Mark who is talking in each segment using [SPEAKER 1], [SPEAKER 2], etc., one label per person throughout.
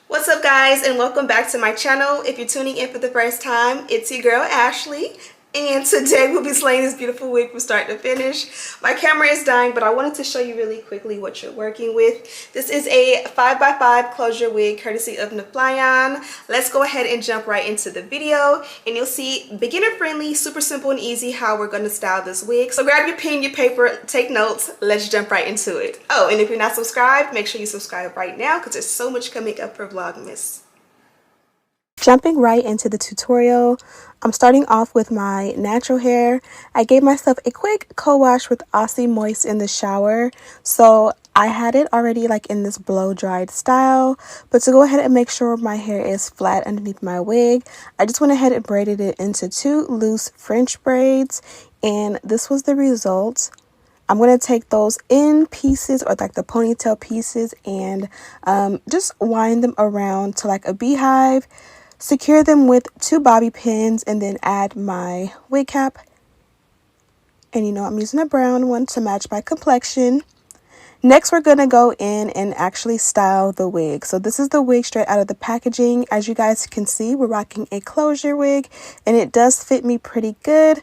[SPEAKER 1] What's up guys, and welcome back to my channel. If you're tuning in for the first time, it's your girl Ashley, and today we'll be slaying this beautiful wig from start to finish. My camera is dying, but I wanted to show you really quickly what you're working with. This is a 5x5 closure wig courtesy of Neflyon. Let's go ahead and jump right into the video, and you'll see beginner friendly, super simple and easy how we're going to style this wig. So grab your pen, your paper, take notes. Let's jump right into it. Oh, and if you're not subscribed, make sure you subscribe right now because there's so much coming up for Vlogmas. Jumping right into the tutorial, I'm starting off with my natural hair. I gave myself a quick co-wash with Aussie Moist in the shower. So I had it already like in this blow dried style, but to go ahead and make sure my hair is flat underneath my wig, I just went ahead and braided it into two loose French braids, and this was the result. I'm going to take those in pieces, or like the ponytail pieces, and just wind them around to like a beehive. Secure them with two bobby pins, and then add my wig cap. And I'm using a brown one to match my complexion. Next, we're going to go in and actually style the wig. So this is the wig straight out of the packaging. As you guys can see, we're rocking a closure wig, and it does fit me pretty good.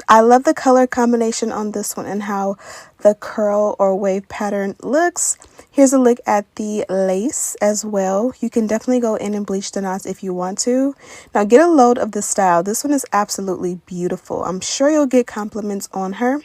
[SPEAKER 1] I love the color combination on this one and how the curl or wave pattern looks. Here's a look at the lace as well. You can definitely go in and bleach the knots if you want to. Now get a load of the style. This one is absolutely beautiful. I'm sure you'll get compliments on her.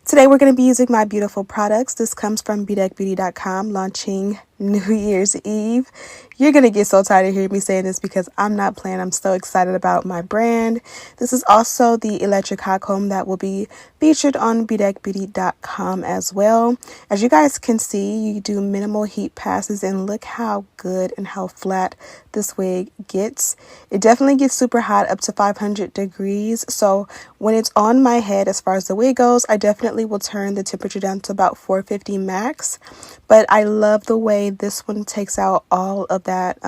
[SPEAKER 1] Today we're going to be using my beautiful products. This comes from bdeckbeauty.com, launching New Year's Eve. You're going to get so tired of hearing me saying this because I'm not playing. I'm so excited about my brand. This is also the electric hot comb that will be featured on bdeckbeauty.com as well. As you guys can see, you do minimal heat passes, and look how good and how flat this wig gets. It definitely gets super hot, up to 500 degrees. So when it's on my head, as far as the wig goes, I definitely will turn the temperature down to about 450 max. But I love the way this one takes out all of that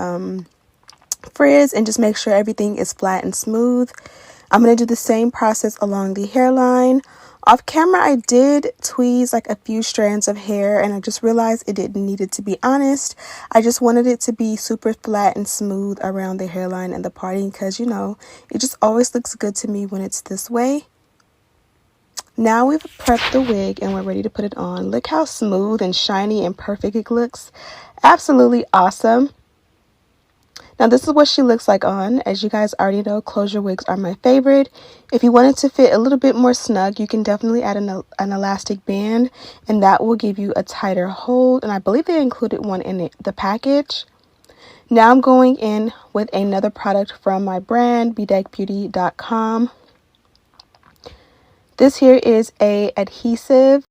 [SPEAKER 1] frizz and just make sure everything is flat and smooth. I'm going to do the same process along the hairline. Off camera, I did tweeze like a few strands of hair, and I just realized it didn't need it, to be honest. I just wanted it to be super flat and smooth around the hairline and the parting because, it just always looks good to me when it's this way. Now we've prepped the wig and we're ready to put it on. Look how smooth and shiny and perfect it looks. Absolutely awesome. Now this is what she looks like on. As you guys already know, closure wigs are my favorite. If you want it to fit a little bit more snug, you can definitely add an elastic band, and that will give you a tighter hold. And I believe they included one in the package. Now I'm going in with another product from my brand, bdeckbeauty.com. This here is a adhesive.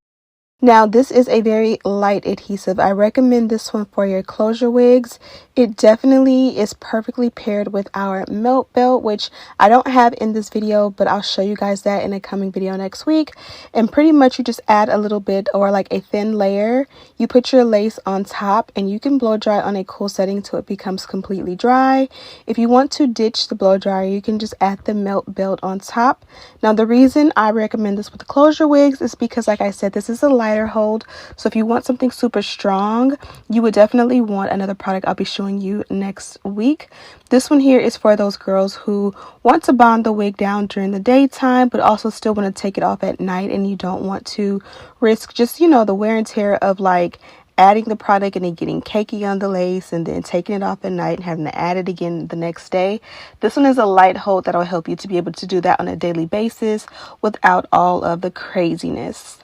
[SPEAKER 1] Now this is a very light adhesive. I recommend this one for your closure wigs. It definitely is perfectly paired with our melt belt, which I don't have in this video, but I'll show you guys that in a coming video next week. And pretty much you just add a little bit, or like a thin layer. You put your lace on top, and you can blow dry on a cool setting till it becomes completely dry. If you want to ditch the blow dryer, you can just add the melt belt on top. Now the reason I recommend this with the closure wigs is because, like I said, this is a lighter hold. So if you want something super strong, you would definitely want another product I'll be showing you next week. This one here is for those girls who want to bond the wig down during the daytime, but also still want to take it off at night, and you don't want to risk just, the wear and tear of like adding the product and it getting cakey on the lace and then taking it off at night and having to add it again the next day. This one is a light hold that'll help you to be able to do that on a daily basis without all of the craziness.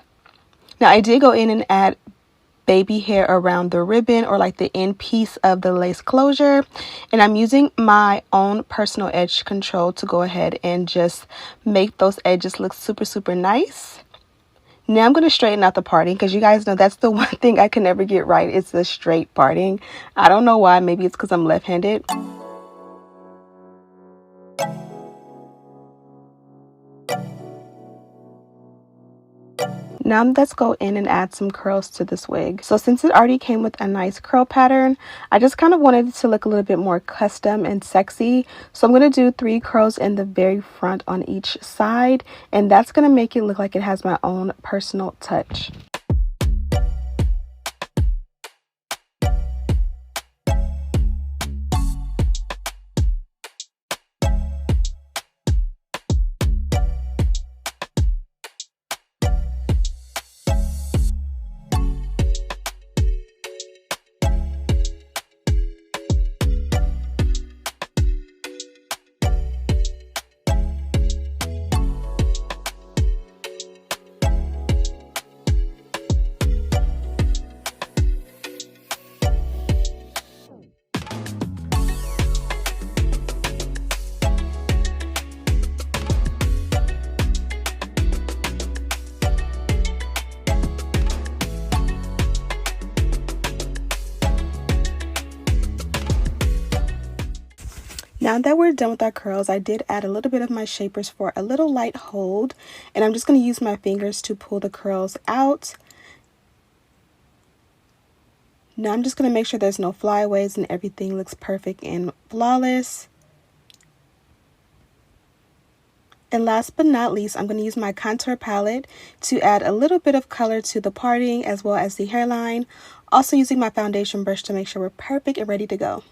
[SPEAKER 1] Now I did go in and add baby hair around the ribbon, or like the end piece of the lace closure, and I'm using my own personal edge control to go ahead and just make those edges look super nice. Now I'm going to straighten out the parting, because you guys know that's the one thing I can never get right. It's the straight parting. I don't know why. Maybe it's because I'm left-handed. Now let's go in and add some curls to this wig. So since it already came with a nice curl pattern, I just kind of wanted it to look a little bit more custom and sexy. So I'm going to do 3 curls in the very front on each side, and that's going to make it look like it has my own personal touch. Now that we're done with our curls, I did add a little bit of my shapers for a little light hold, and I'm just going to use my fingers to pull the curls out. Now I'm just going to make sure there's no flyaways and everything looks perfect and flawless. And last but not least, I'm going to use my contour palette to add a little bit of color to the parting as well as the hairline. Also using my foundation brush to make sure we're perfect and ready to go.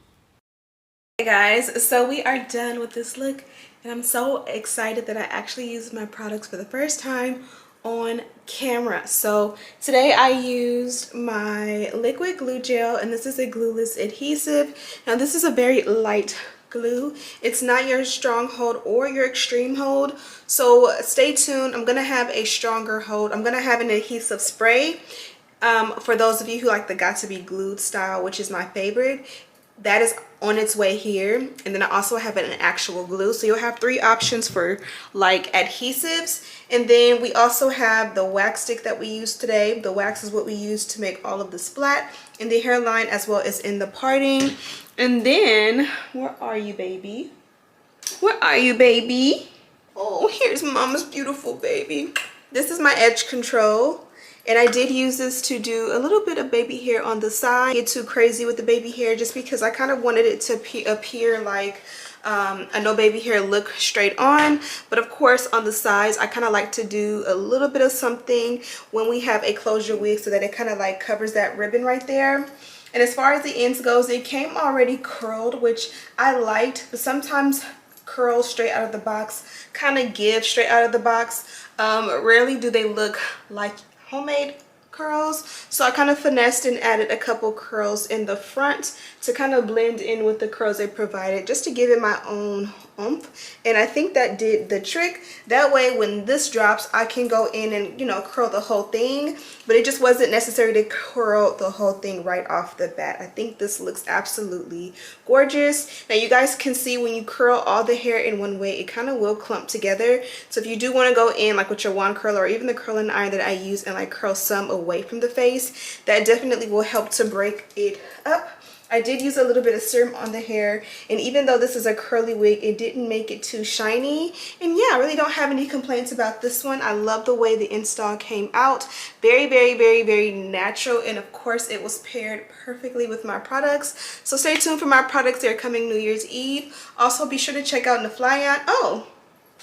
[SPEAKER 1] Hey guys, so we are done with this look, and I'm so excited that I actually used my products for the first time on camera. So today I used my liquid glue gel, and this is a glueless adhesive. Now this is a very light glue. It's not your strong hold or your extreme hold, so stay tuned. I'm gonna have a stronger hold. I'm gonna have an adhesive spray for those of you who like the got to be glued style, which is my favorite. That is on its way here, and then I also have an actual glue, so you'll have 3 options for like adhesives. And then we also have the wax stick that we used today. The wax is what we use to make all of the splat in the hairline as well as in the parting. And then where are you, baby? Where are you, baby? Oh, here's mama's beautiful baby. This is my edge control. And I did use this to do a little bit of baby hair on the side. Get too crazy with the baby hair just because I kind of wanted it to appear like a no baby hair look straight on. But of course on the sides I kind of like to do a little bit of something when we have a closure wig so that it kind of like covers that ribbon right there. And as far as the ends goes, it came already curled, which I liked, but sometimes curls straight out of the box kind of give straight out of the box. Rarely do they look like homemade curls, so I kind of finessed and added a couple curls in the front to kind of blend in with the curls they provided, just to give it my own oomph. And I think that did the trick. That way when this drops I can go in and, you know, curl the whole thing, but it just wasn't necessary to curl the whole thing right off the bat. I think this looks absolutely gorgeous. Now you guys can see when you curl all the hair in one way, it kind of will clump together. So if you do want to go in like with your wand curler or even the curling iron that I use and like curl some away from the face, that definitely will help to break it up. I did use a little bit of serum on the hair, and even though this is a curly wig, it didn't make it too shiny. And yeah, I really don't have any complaints about this one. I love the way the install came out. Very, very, very, very natural, and of course it was paired perfectly with my products. So stay tuned for my products. They're coming New Year's Eve. Also be sure to check out Neflyon. Oh,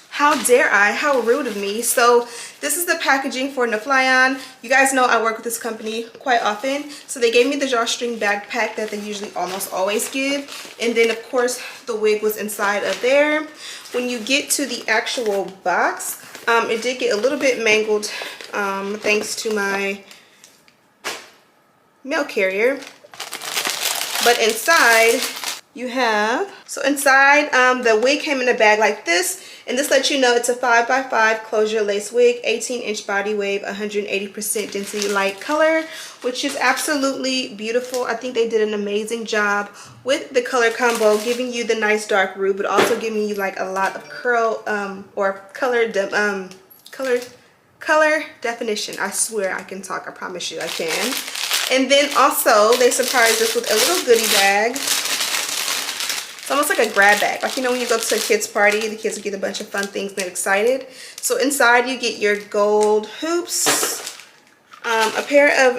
[SPEAKER 1] how dare I? How rude of me. So this is the packaging for Neflyon. You guys know I work with this company quite often. So they gave me the drawstring backpack that they usually almost always give. And then of course the wig was inside of there. When you get to the actual box, it did get a little bit mangled thanks to my mail carrier. But inside you have, so inside the wig came in a bag like this. And this lets you know it's a 5x5 closure lace wig, 18-inch body wave, 180% density light color, which is absolutely beautiful. I think they did an amazing job with the color combo, giving you the nice dark root, but also giving you like a lot of curl or color definition. I swear I can talk. I promise you I can. And then also they surprised us with a little goodie bag. It's almost like a grab bag, like, you know, when you go to a kid's party, the kids will get a bunch of fun things and they're excited. So inside you get your gold hoops, a pair of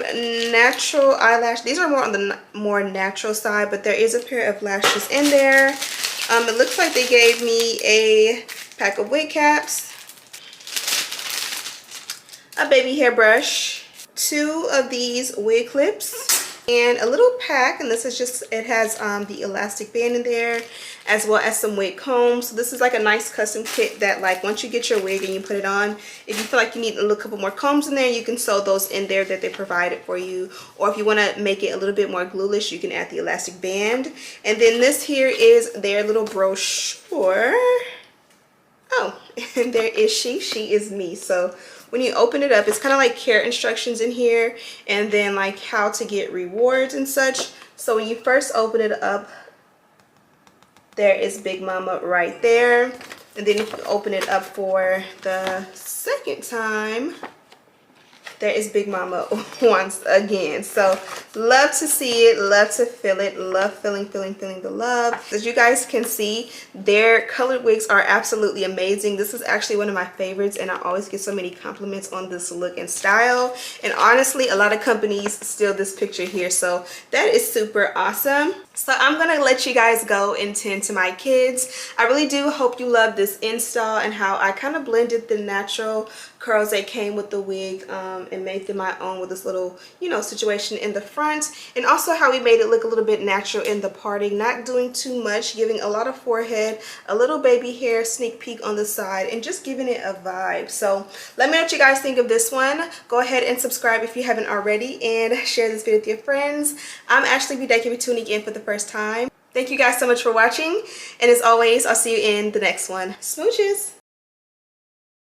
[SPEAKER 1] natural eyelash. These are more on the more natural side, but there is a pair of lashes in there. It looks like they gave me a pack of wig caps, a baby hairbrush, 2 of these wig clips, and a little pack. And this is just, it has the elastic band in there as well as some wig combs. So this is like a nice custom kit that, like, once you get your wig and you put it on, if you feel like you need a little couple more combs in there, you can sew those in there that they provided for you. Or if you want to make it a little bit more glueless, you can add the elastic band. And then this here is their little brochure. Oh, and there is she is me. So when you open it up, it's kind of like care instructions in here, and then like how to get rewards and such. So when you first open it up, there is Big Mama right there. And then if you open it up for the second time, there is Big Mama once again. So Love to see it, love to feel it, love feeling the love. As you guys can see, their colored wigs are absolutely amazing. This is actually one of my favorites, and I always get so many compliments on this look and style. And honestly, a lot of companies steal this picture here, so that is super awesome. So I'm gonna let you guys go and tend to my kids. I really do hope you love this install and how I kind of blended the natural curls that came with the wig and made them my own with this little, you know, situation in the front, and also how we made it look a little bit natural in the parting, not doing too much, giving a lot of forehead, a little baby hair, sneak peek on the side, and just giving it a vibe. So let me know what you guys think of this one. Go ahead and subscribe if you haven't already, and share this video with your friends. I'm Ashley B. Thank you for tuning in for the first time. Thank you guys so much for watching, and as always, I'll see you in the next one. Smooches!